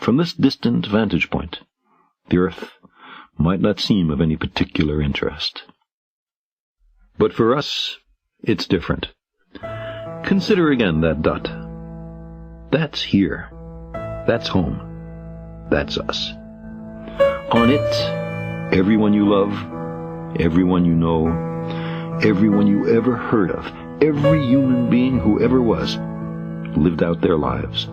From this distant vantage point, the Earth might not seem of any particular interest. But for us, it's different. Consider again that dot. That's here. That's home. That's us. On it, everyone you love, everyone you know, everyone you ever heard of, every human being who ever was, lived out their lives.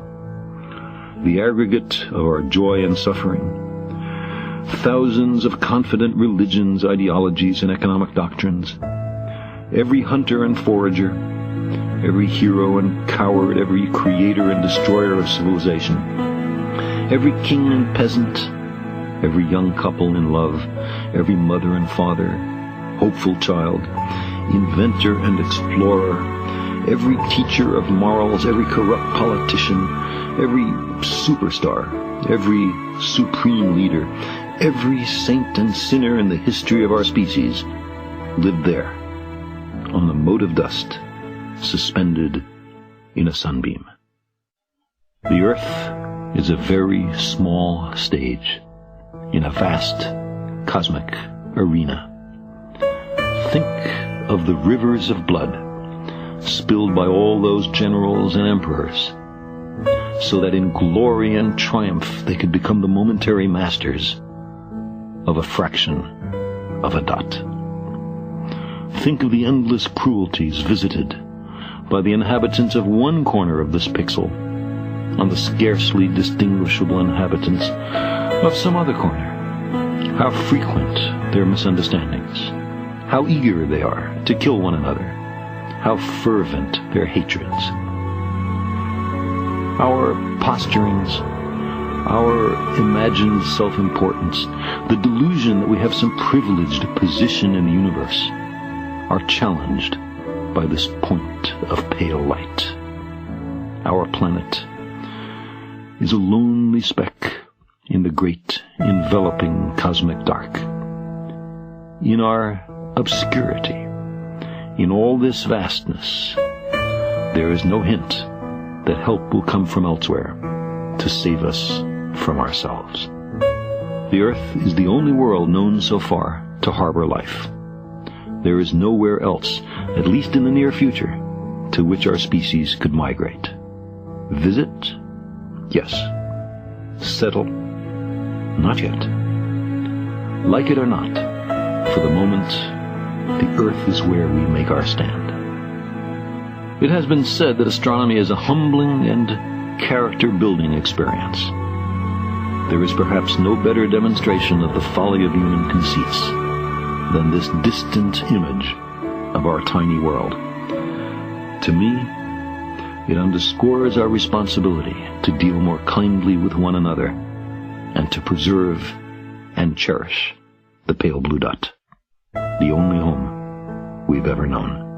The aggregate of our joy and suffering, thousands of confident religions, ideologies, and economic doctrines, every hunter and forager, every hero and coward, every creator and destroyer of civilization, every king and peasant, every young couple in love, every mother and father, hopeful child, inventor and explorer, every teacher of morals, every corrupt politician, every superstar, every supreme leader, every saint and sinner in the history of our species lived there, on the mote of dust, suspended in a sunbeam. The Earth is a very small stage in a vast cosmic arena. Think of the rivers of blood spilled by all those generals and emperors, so that in glory and triumph they could become the momentary masters of a fraction of a dot. Think of the endless cruelties visited by the inhabitants of one corner of this pixel on the scarcely distinguishable inhabitants of some other corner. How frequent their misunderstandings, how eager they are to kill one another, how fervent their hatreds. Our posturings, our imagined self-importance, the delusion that we have some privileged position in the universe, are challenged by this point of pale light. Our planet is a lonely speck in the great enveloping cosmic dark. In our obscurity, in all this vastness, there is no hint that help will come from elsewhere to save us from ourselves. The Earth is the only world known so far to harbor life. There is nowhere else, at least in the near future, to which our species could migrate. Visit? Yes. Settle? Not yet. Like it or not, for the moment, the Earth is where we make our stand. It has been said that astronomy is a humbling and character-building experience. There is perhaps no better demonstration of the folly of human conceits than this distant image of our tiny world. To me, it underscores our responsibility to deal more kindly with one another and to preserve and cherish the pale blue dot, the only home we've ever known.